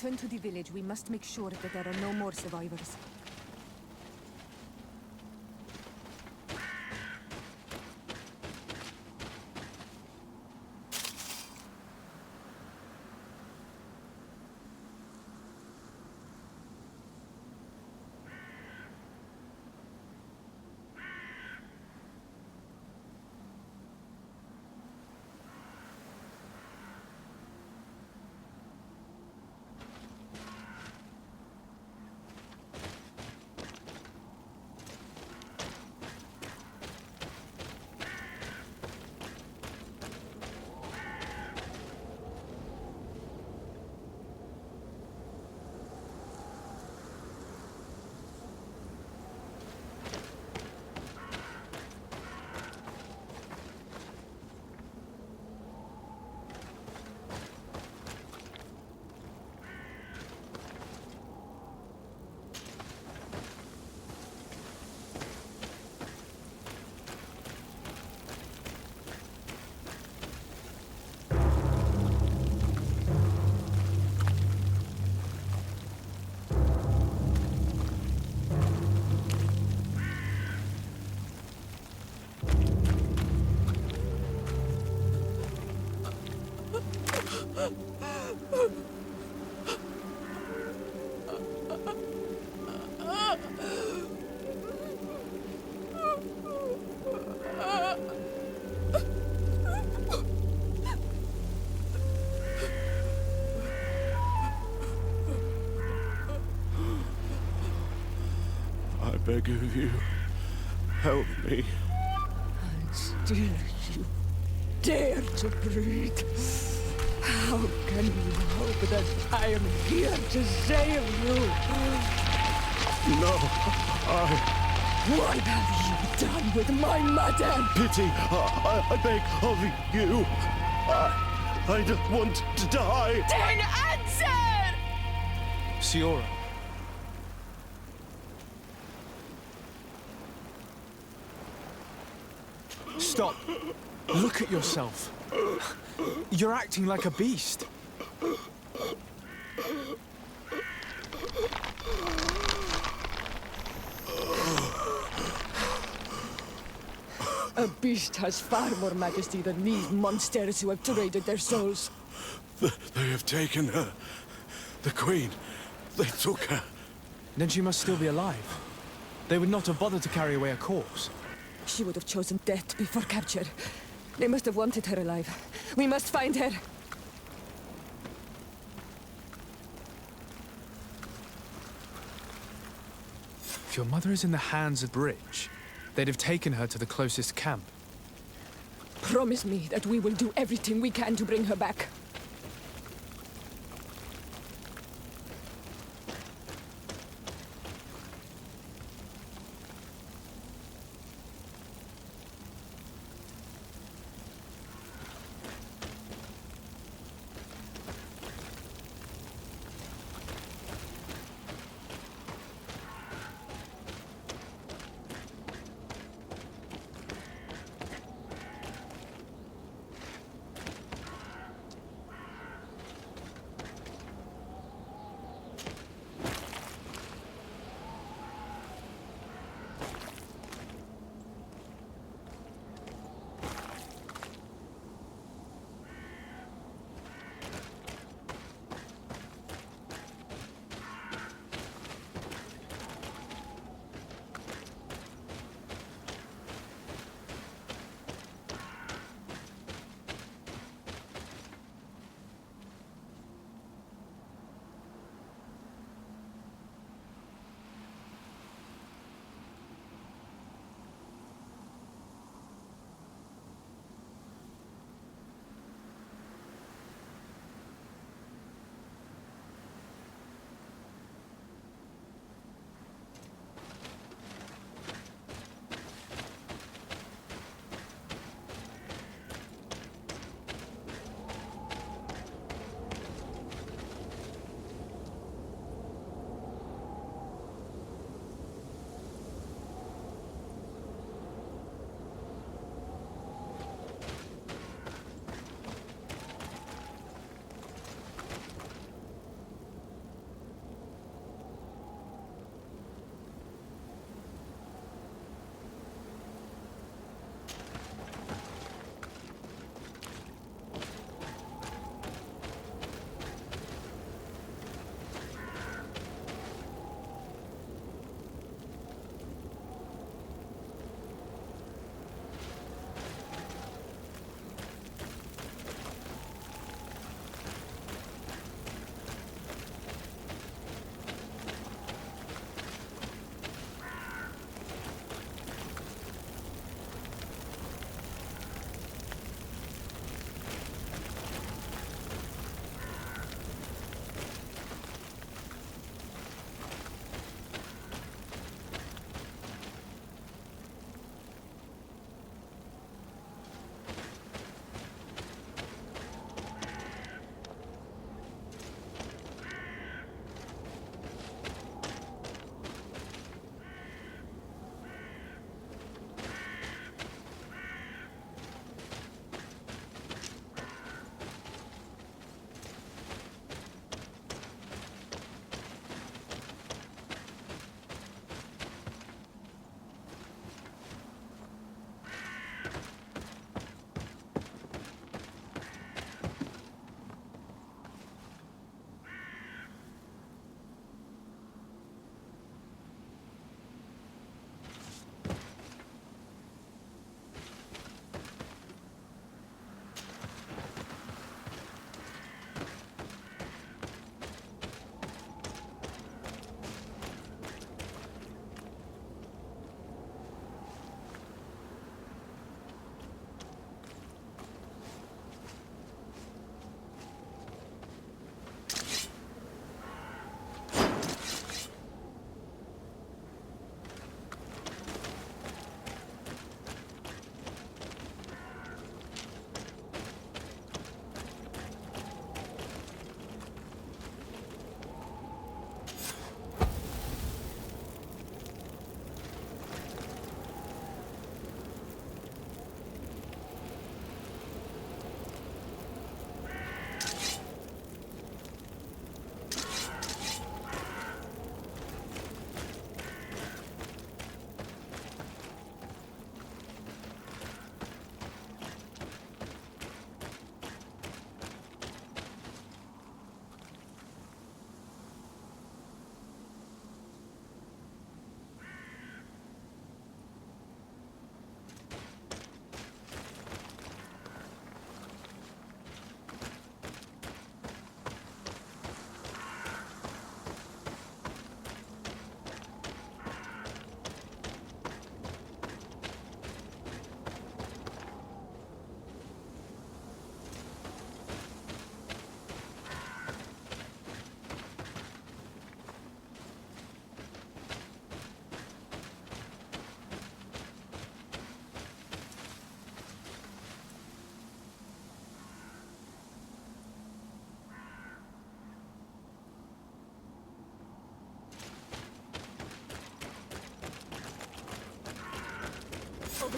return to the village, we must make sure that there are no more survivors. I beg of you, help me. And still you dare to breathe. How can you hope that I am here to save you? No, What have you done with my mother? pity, I beg of you. I don't want to die. Then answer! Siora. Stop. Look at yourself. You're acting like a beast. A beast has far more majesty than these monsters who have traded their souls. They have taken her. The Queen. They took her. Then she must still be alive. They would not have bothered to carry away a corpse. She would have chosen death before capture. They must have wanted her alive. We must find her. If your mother is in the hands of the bridge, they'd have taken her to the closest camp. Promise me that we will do everything we can to bring her back.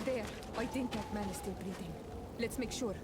there. I think that man is still breathing. Let's make sure.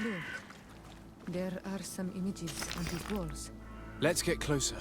Look, there are some images on these walls. Let's get closer.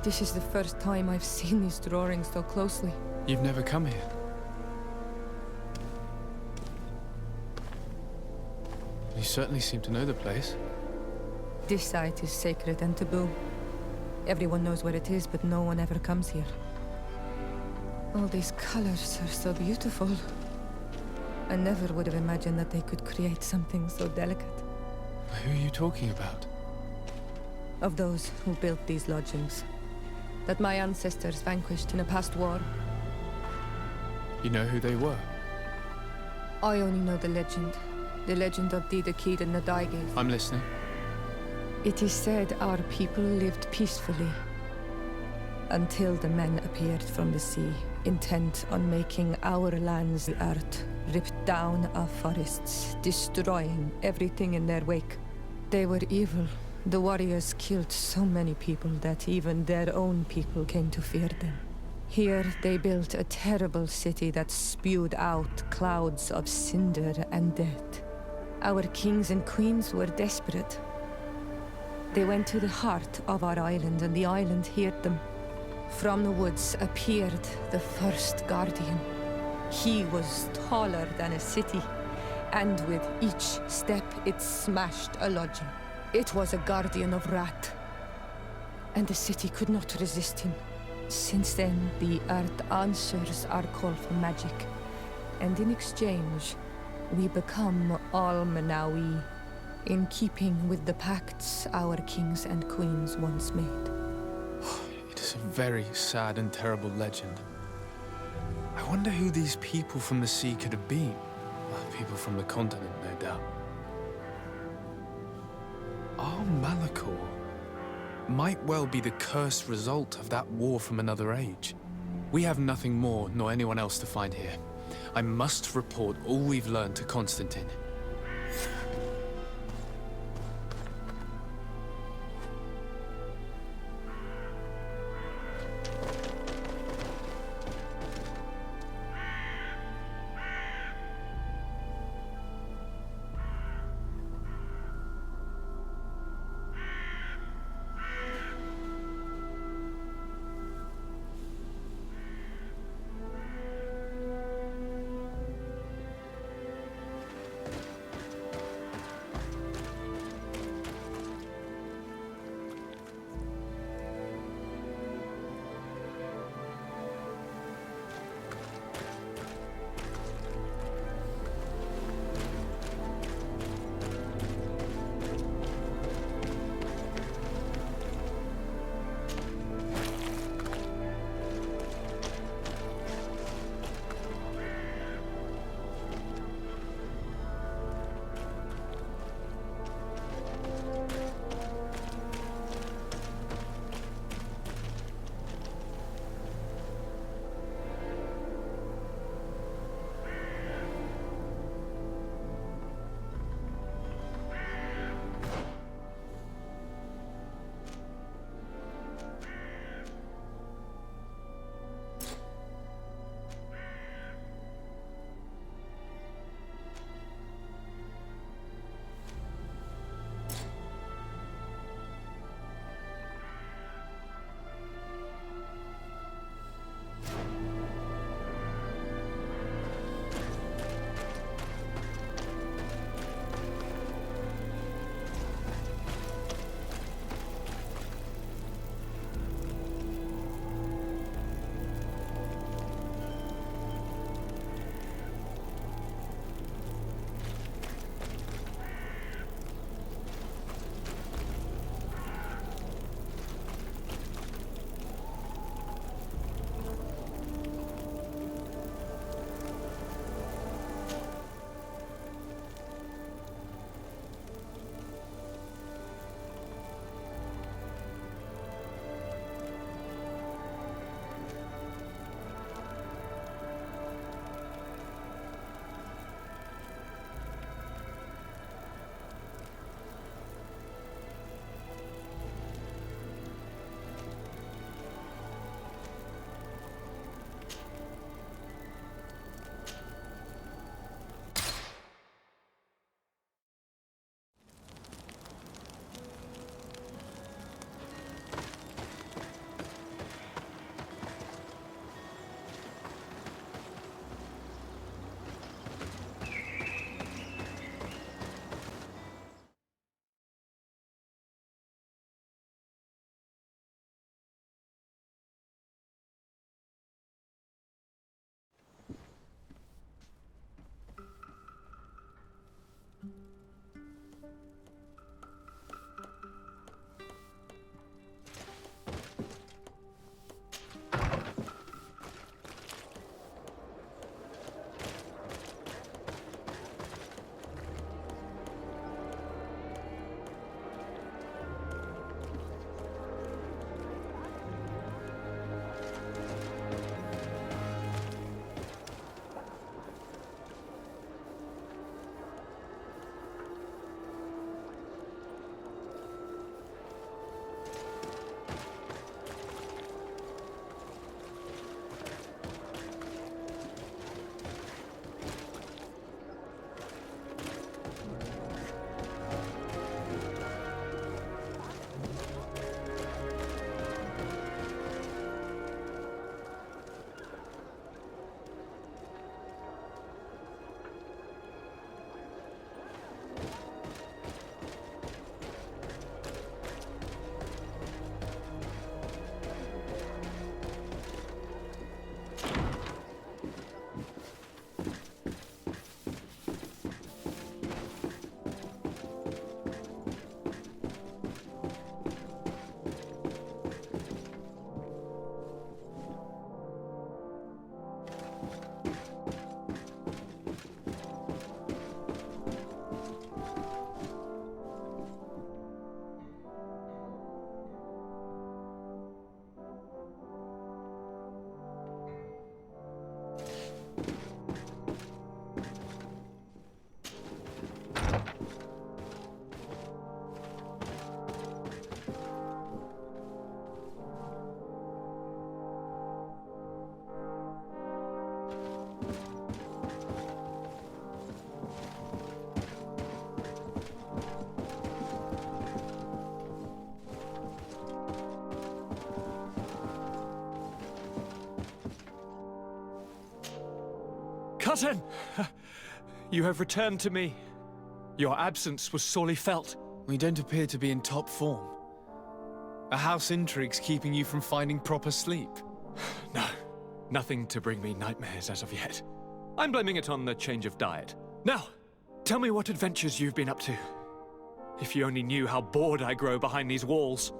This is the first time I've seen these drawings so closely. You've never come here. You certainly seem to know the place. This site is sacred and taboo. Everyone knows where it is, but no one ever comes here. All these colors are so beautiful. I never would have imagined that they could create something so delicate. Who are you talking about? Of those who built these lodgings, that my ancestors vanquished in a past war. You know who they were? I only know the legend of Dida Kid and Nadaige. I'm listening. It is said our people lived peacefully until the men appeared from the sea, intent on making our lands the earth, ripped down our forests, destroying everything in their wake. They were evil. The warriors killed so many people that even their own people came to fear them. Here they built a terrible city that spewed out clouds of cinder and death. Our kings and queens were desperate. They went to the heart of our island, and the island heard them. From the woods appeared the first guardian. He was taller than a city, and with each step it smashed a lodging. It was a guardian of wrath, and the city could not resist him. Since then, the earth answers our call for magic, and in exchange, we become all Manawi, in keeping with the pacts our kings and queens once made. It is a very sad and terrible legend. I wonder who these people from the sea could have been. Well, people from the continent, no doubt. Our Malachor might well be the cursed result of that war from another age. We have nothing more nor anyone else to find here. I must report all we've learned to Constantine. Cousin! You have returned to me. Your absence was sorely felt. We don't appear to be in top form. Are house intrigues keeping you from finding proper sleep? No, nothing to bring me nightmares as of yet. I'm blaming it on the change of diet. Now, tell me what adventures you've been up to. If you only knew how bored I grow behind these walls.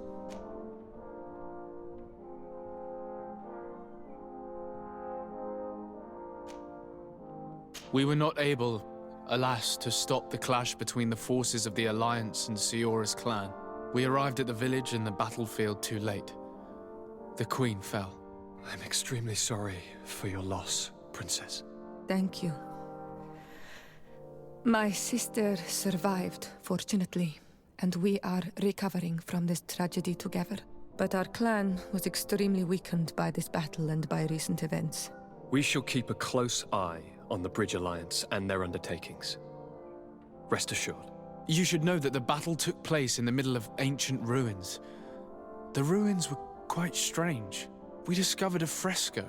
We were not able, alas, to stop the clash between the forces of the Alliance and Siora's clan. We arrived at the village and the battlefield too late. The Queen fell. I'm extremely sorry for your loss, Princess. Thank you. My sister survived, fortunately, and we are recovering from this tragedy together. But our clan was extremely weakened by this battle and by recent events. We shall keep a close eye on the Bridge Alliance and their undertakings. Rest assured. You should know that the battle took place in the middle of ancient ruins. The ruins were quite strange. We discovered a fresco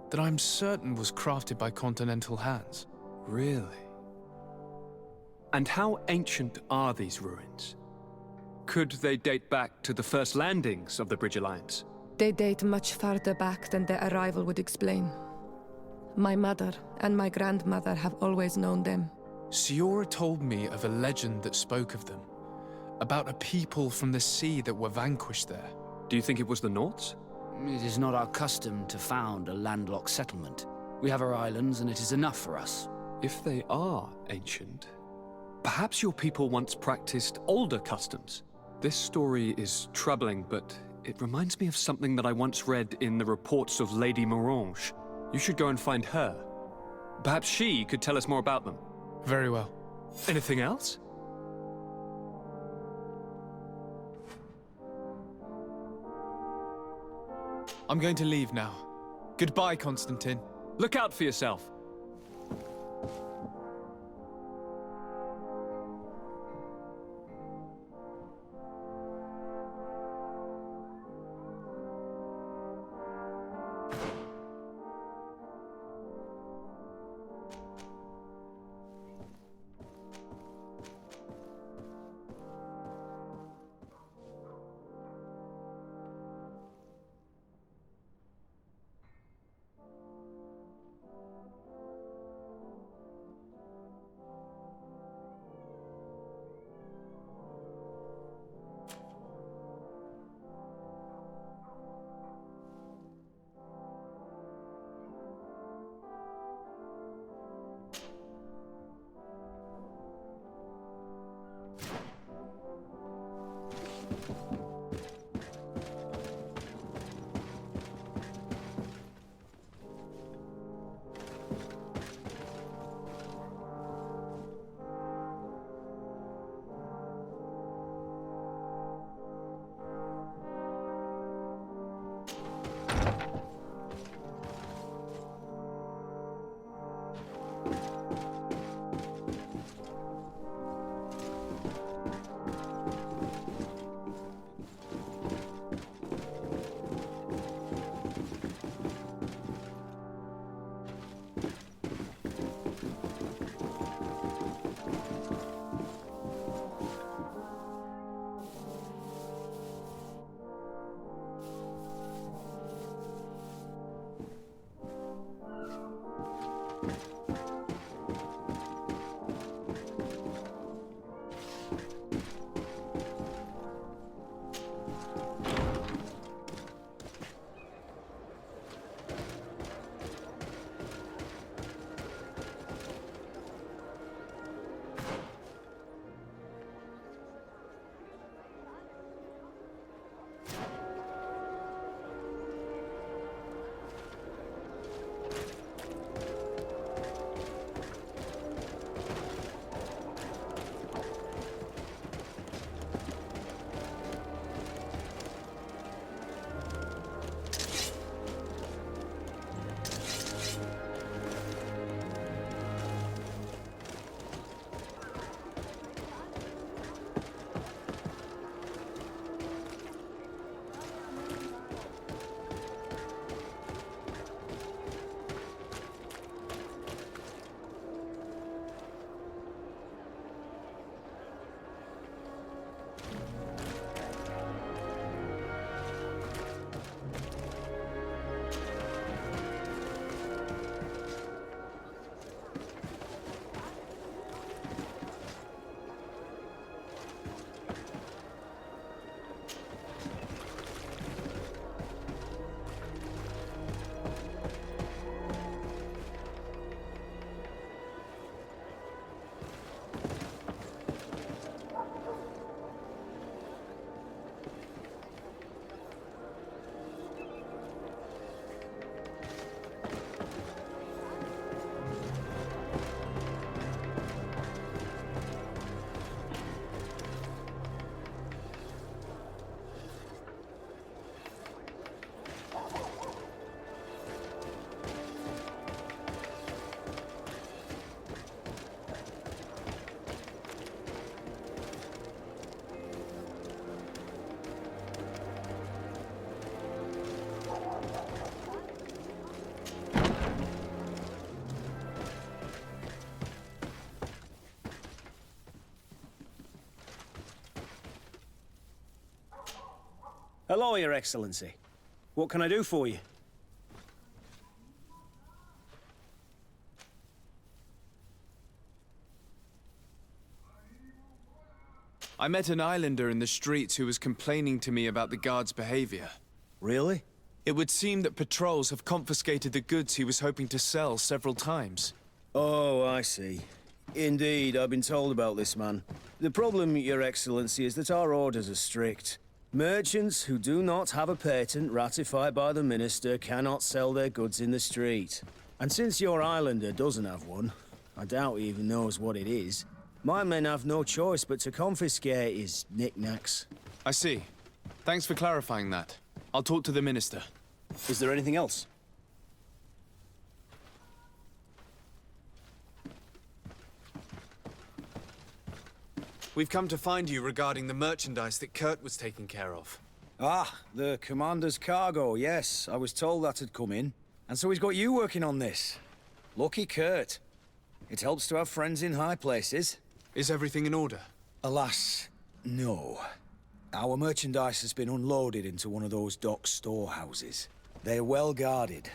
that I'm certain was crafted by continental hands. Really? And how ancient are these ruins? Could they date back to the first landings of the Bridge Alliance? They date much farther back than their arrival would explain. My mother and my grandmother have always known them. Siora told me of a legend that spoke of them, about a people from the sea that were vanquished there. Do you think it was the Norts? It is not our custom to found a landlocked settlement. We have our islands, and it is enough for us. If they are ancient, perhaps your people once practiced older customs. This story is troubling, but it reminds me of something that I once read in the reports of Lady Morange. You should go and find her. Perhaps she could tell us more about them. Very well. Anything else? I'm going to leave now. Goodbye, Constantine. Look out for yourself. Hello, Your Excellency. What can I do for you? I met an islander in the streets who was complaining to me about the guard's behavior. Really? It would seem that patrols have confiscated the goods he was hoping to sell several times. Oh, I see. Indeed, I've been told about this man. The problem, Your Excellency, is that our orders are strict. Merchants who do not have a patent ratified by the minister cannot sell their goods in the street. And since your islander doesn't have one, I doubt he even knows what it is, my men have no choice but to confiscate his knickknacks. I see. Thanks for clarifying that. I'll talk to the minister. Is there anything else? We've come to find you regarding the merchandise that Kurt was taking care of. Ah, the commander's cargo, yes. I was told that had come in. And so he's got you working on this. Lucky Kurt. It helps to have friends in high places. Is everything in order? Alas, no. Our merchandise has been unloaded into one of those dock storehouses. They're well guarded.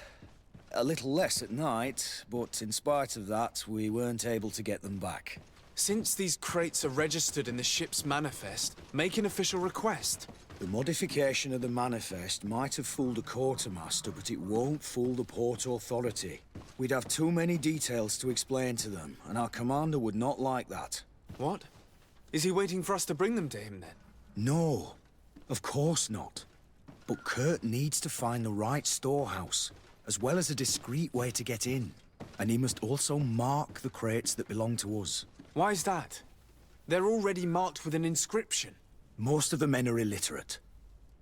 A little less at night, but in spite of that, we weren't able to get them back. Since these crates are registered in the ship's manifest, make an official request. The modification of the manifest might have fooled a quartermaster, but it won't fool the port authority. We'd have too many details to explain to them, and our commander would not like that. What? Is he waiting for us to bring them to him then? No, of course not. But Kurt needs to find the right storehouse, as well as a discreet way to get in. And he must also mark the crates that belong to us. Why is that? They're already marked with an inscription. Most of the men are illiterate.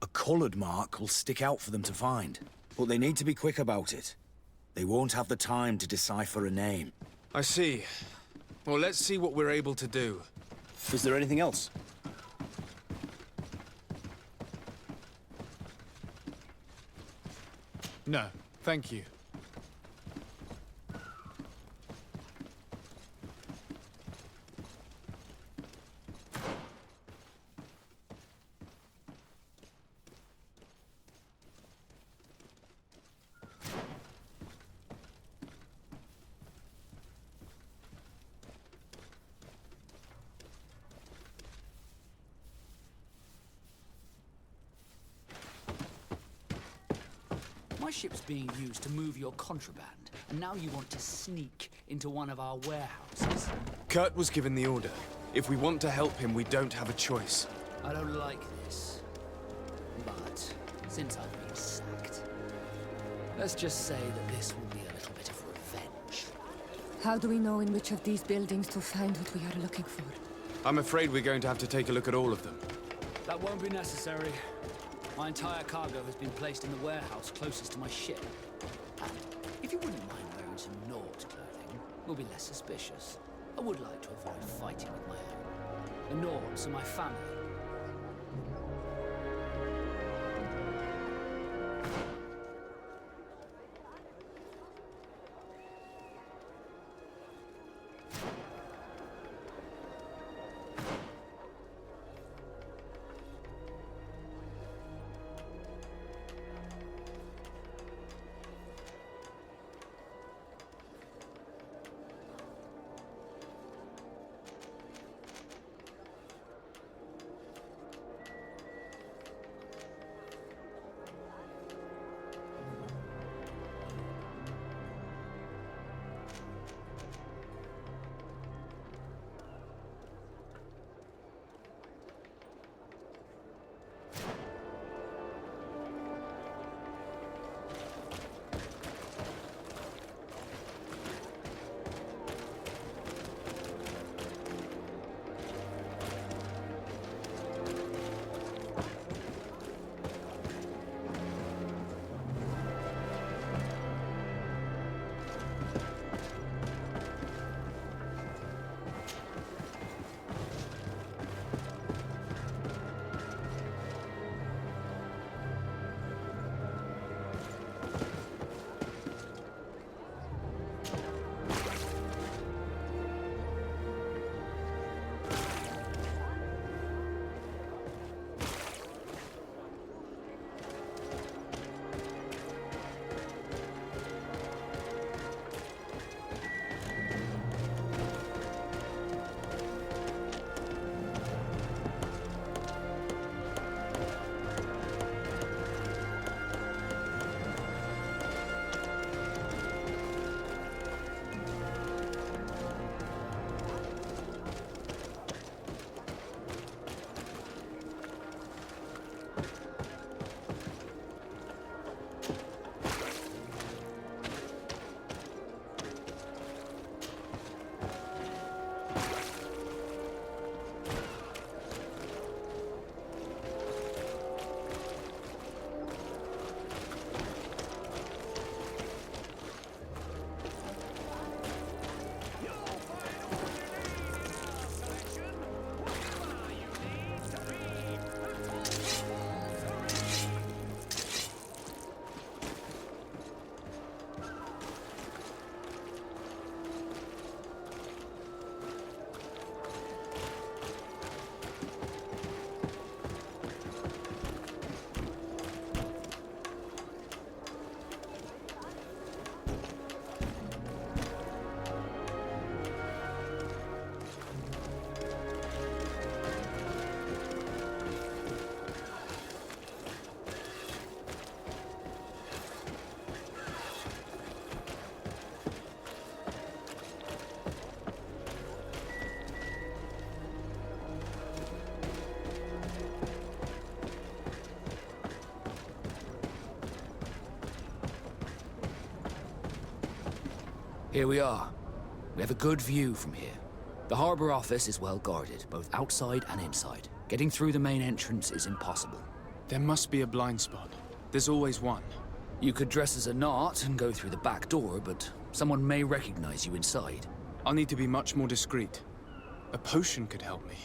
A coloured mark will stick out for them to find, but they need to be quick about it. They won't have the time to decipher a name. I see. Well, let's see what we're able to do. Is there anything else? No, thank you. My ship's being used to move your contraband, and now you want to sneak into one of our warehouses. Kurt was given the order. If we want to help him, we don't have a choice. I don't like this. But since I've been sacked, let's just say that this will be a little bit of revenge. How do we know in which of these buildings to find what we are looking for? I'm afraid we're going to have to take a look at all of them. That won't be necessary. My entire cargo has been placed in the warehouse closest to my ship. And if you wouldn't mind wearing some Nord clothing, we'll be less suspicious. I would like to avoid fighting with my own. The Nords are my family. Here we are. We have a good view from here. The harbour office is well guarded, both outside and inside. Getting through the main entrance is impossible. There must be a blind spot. There's always one. You could dress as a knot and go through the back door, but someone may recognize you inside. I'll need to be much more discreet. A potion could help me.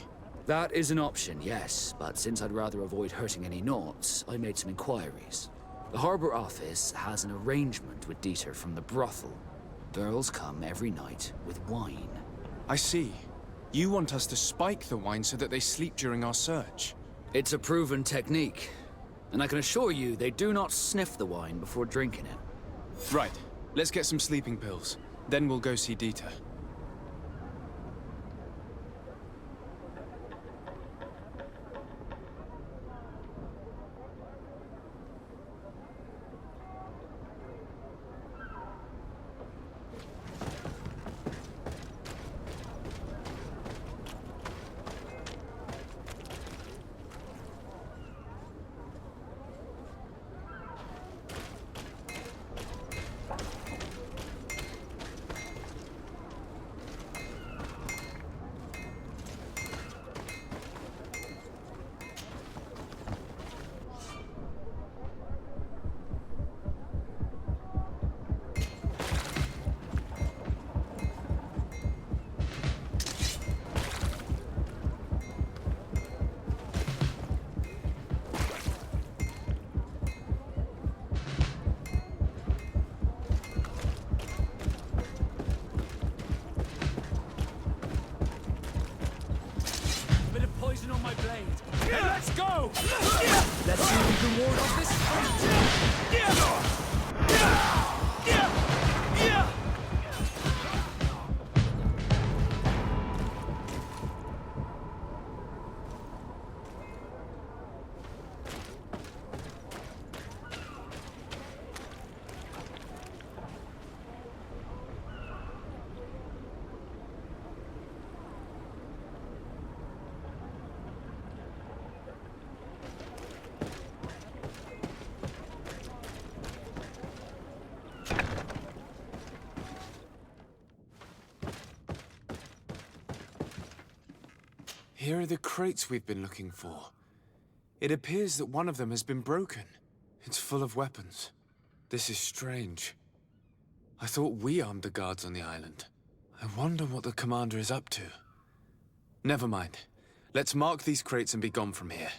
That is an option, yes, but since I'd rather avoid hurting any knots, I made some inquiries. The harbour office has an arrangement with Dieter from the brothel. Girls come every night with wine. I see. You want us to spike the wine so that they sleep during our search. It's a proven technique, and I can assure you they do not sniff the wine before drinking it. Right. Let's get some sleeping pills. Then we'll go see Dieter. On my blade. Hey, let's go! Let's see if we can ward off this fight. Here are the crates we've been looking for. It appears that one of them has been broken. It's full of weapons. This is strange. I thought we armed the guards on the island. I wonder what the commander is up to. Never mind. Let's mark these crates and be gone from here.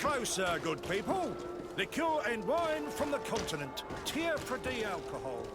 trow, sir, good people. Liqueur and wine from the continent. Tier for the alcohol.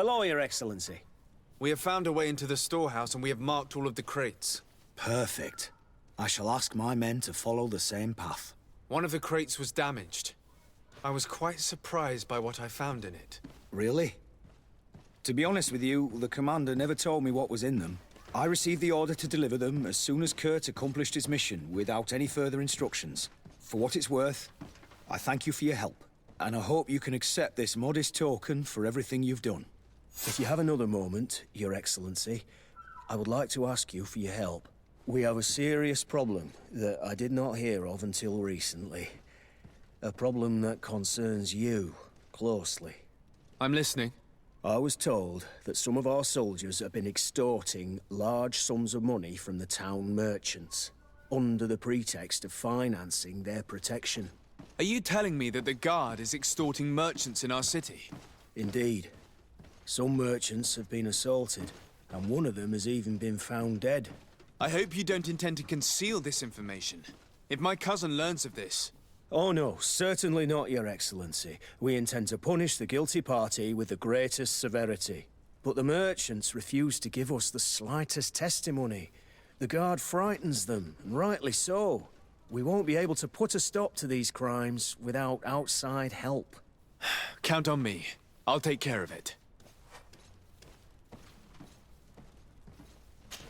Hello, Your Excellency. We have found a way into the storehouse and we have marked all of the crates. Perfect. I shall ask my men to follow the same path. One of the crates was damaged. I was quite surprised by what I found in it. Really? To be honest with you, the commander never told me what was in them. I received the order to deliver them as soon as Kurt accomplished his mission without any further instructions. For what it's worth, I thank you for your help, and I hope you can accept this modest token for everything you've done. If you have another moment, Your Excellency, I would like to ask you for your help. We have a serious problem that I did not hear of until recently. A problem that concerns you closely. I'm listening. I was told that some of our soldiers have been extorting large sums of money from the town merchants, under the pretext of financing their protection. Are you telling me that the Guard is extorting merchants in our city? Indeed. Some merchants have been assaulted, and one of them has even been found dead. I hope you don't intend to conceal this information. If my cousin learns of this... Oh no, certainly not, Your Excellency. We intend to punish the guilty party with the greatest severity. But the merchants refuse to give us the slightest testimony. The Guard frightens them, and rightly so. We won't be able to put a stop to these crimes without outside help. Count on me. I'll take care of it.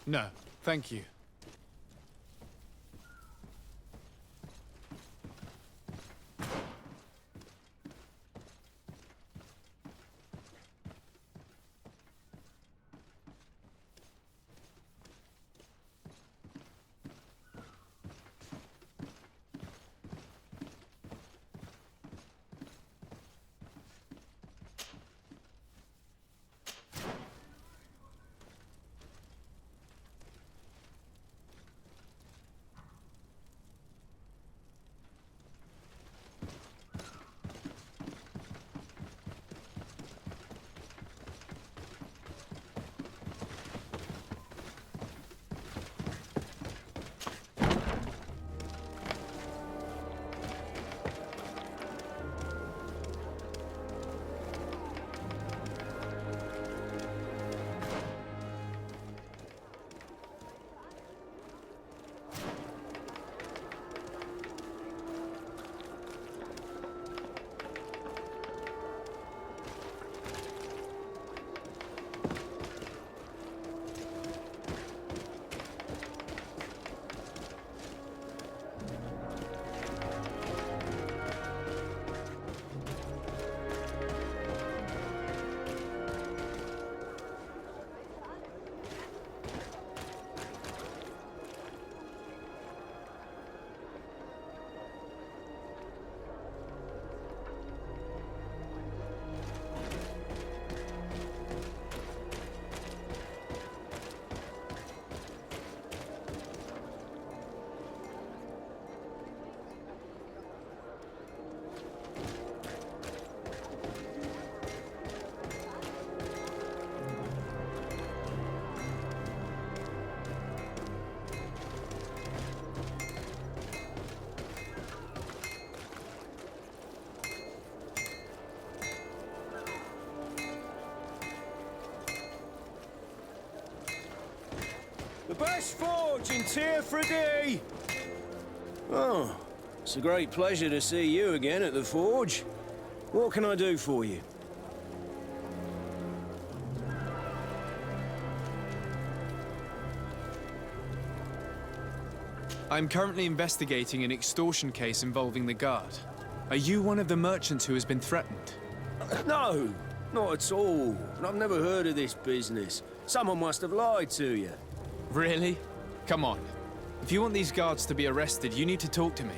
No, thank you. The best forge in Tier 3D! Oh, it's a great pleasure to see you again at the forge. What can I do for you? I'm currently investigating an extortion case involving the guard. Are you one of the merchants who has been threatened? No, not at all. I've never heard of this business. Someone must have lied to you. Really? Come on. If you want these guards to be arrested, you need to talk to me.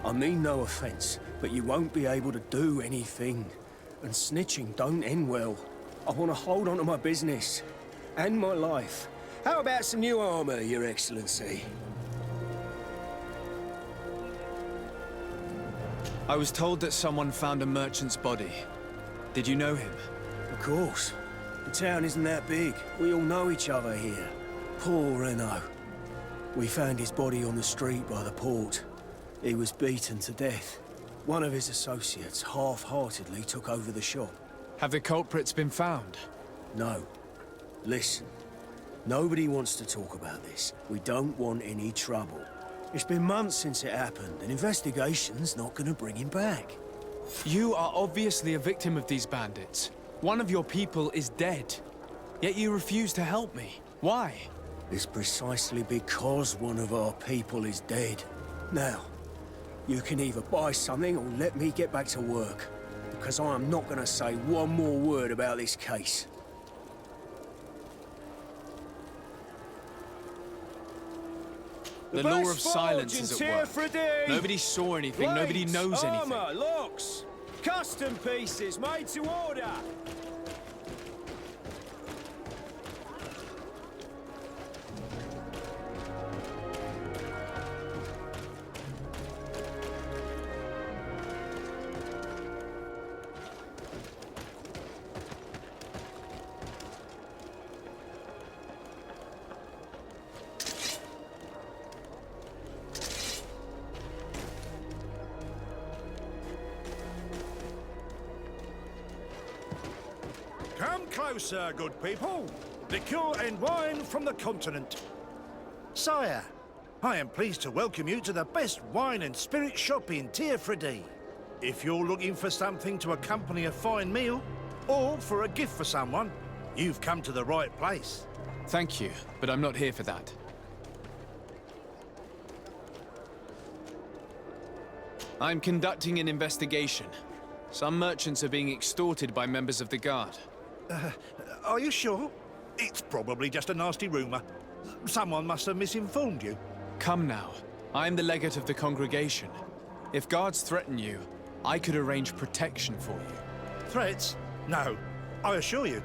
I mean no offense, but you won't be able to do anything. And snitching don't end well. I want to hold on to my business. And my life. How about some new armor, Your Excellency? I was told that someone found a merchant's body. Did you know him? Of course. The town isn't that big. We all know each other here. Poor Renault. We found his body on the street by the port. He was beaten to death. One of his associates half-heartedly took over the shop. Have the culprits been found? No. Listen. Nobody wants to talk about this. We don't want any trouble. It's been months since it happened. An investigation's not gonna bring him back. You are obviously a victim of these bandits. One of your people is dead. Yet you refuse to help me. Why? It's precisely because one of our people is dead. Now, you can either buy something or let me get back to work. Because I am not gonna say one more word about this case. The law of silence is at work. Nobody saw anything, nobody knows anything. Armor, locks, custom pieces made to order. Come closer, good people. Liqueur and wine from the continent. Sire, I am pleased to welcome you to the best wine and spirit shop in Tier 3D. If you're looking for something to accompany a fine meal, or for a gift for someone, you've come to the right place. Thank you, but I'm not here for that. I'm conducting an investigation. Some merchants are being extorted by members of the guard. Are you sure? It's probably just a nasty rumor. Someone must have misinformed you. Come now. I'm the legate of the congregation. If guards threaten you, I could arrange protection for you. Threats? No, I assure you.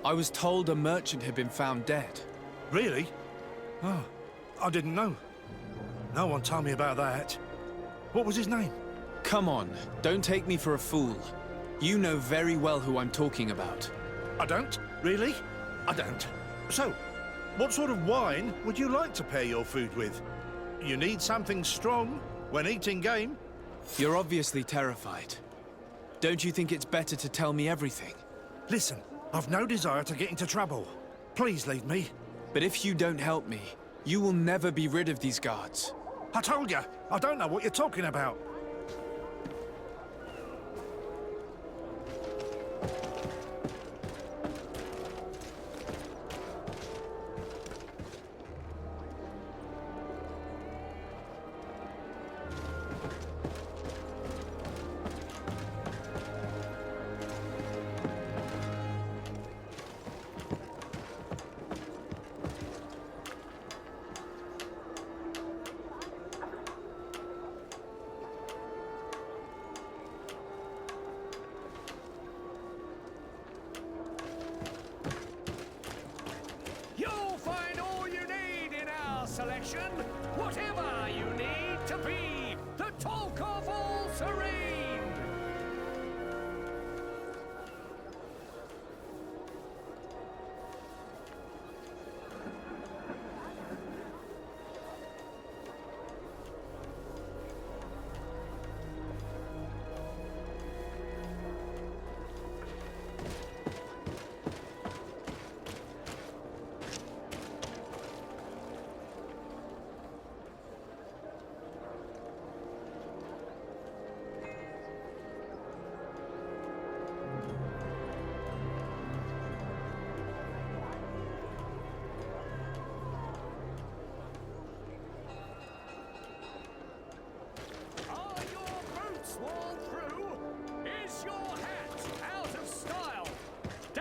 I was told a merchant had been found dead. Really? Oh, I didn't know. No one told me about that. What was his name? Come on, don't take me for a fool. You know very well who I'm talking about. I don't? Really? I don't. So, what sort of wine would you like to pair your food with? You need something strong when eating game? You're obviously terrified. Don't you think it's better to tell me everything? Listen, I've no desire to get into trouble. Please leave me. But if you don't help me, you will never be rid of these guards. I told you, I don't know what you're talking about.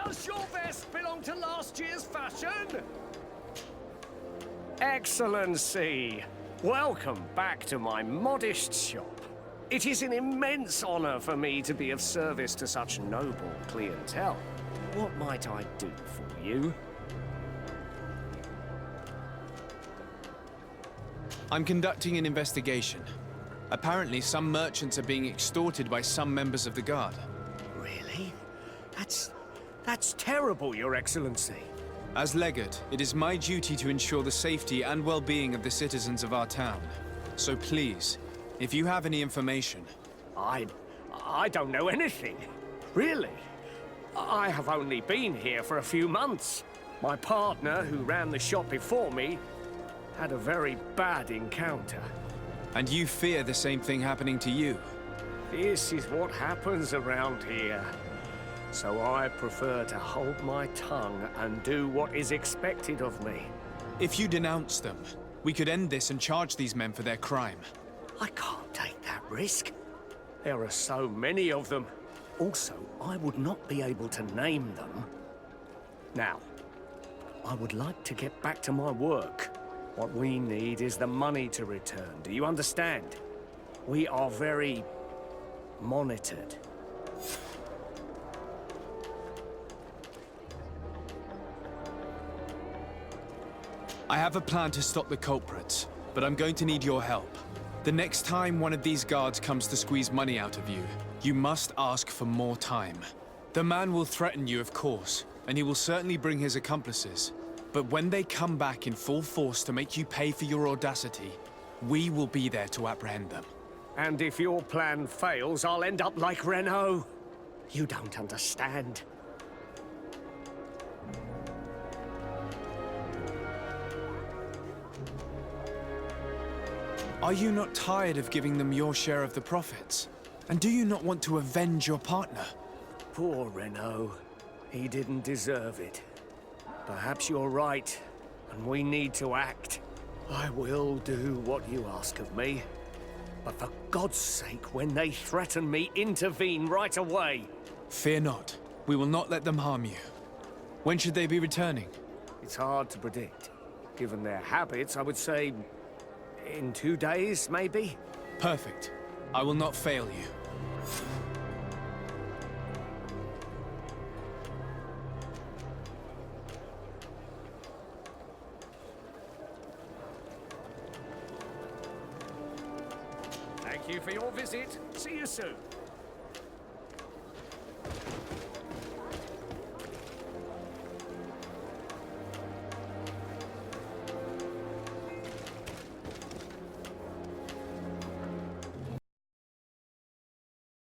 Does your vest belong to last year's fashion? Excellency, welcome back to my modest shop. It is an immense honor for me to be of service to such noble clientele. What might I do for you? I'm conducting an investigation. Apparently, some merchants are being extorted by some members of the Guard. Really? That's terrible, Your Excellency. As legate, it is my duty to ensure the safety and well-being of the citizens of our town. So please, if you have any information... I don't know anything. Really? I have only been here for a few months. My partner, who ran the shop before me, had a very bad encounter. And you fear the same thing happening to you? This is what happens around here. So I prefer to hold my tongue and do what is expected of me. If you denounce them, we could end this and charge these men for their crime. I can't take that risk. There are so many of them. Also, I would not be able to name them. Now, I would like to get back to my work. What we need is the money to return. Do you understand? We are very monitored. I have a plan to stop the culprits, but I'm going to need your help. The next time one of these guards comes to squeeze money out of you, you must ask for more time. The man will threaten you, of course, and he will certainly bring his accomplices. But when they come back in full force to make you pay for your audacity, we will be there to apprehend them. And if your plan fails, I'll end up like Renault. You don't understand. Are you not tired of giving them your share of the profits? And do you not want to avenge your partner? Poor Renault. He didn't deserve it. Perhaps you're right, and we need to act. I will do what you ask of me. But for God's sake, when they threaten me, intervene right away. Fear not. We will not let them harm you. When should they be returning? It's hard to predict. Given their habits, I would say... in 2 days, maybe? Perfect. I will not fail you. Thank you for your visit. See you soon.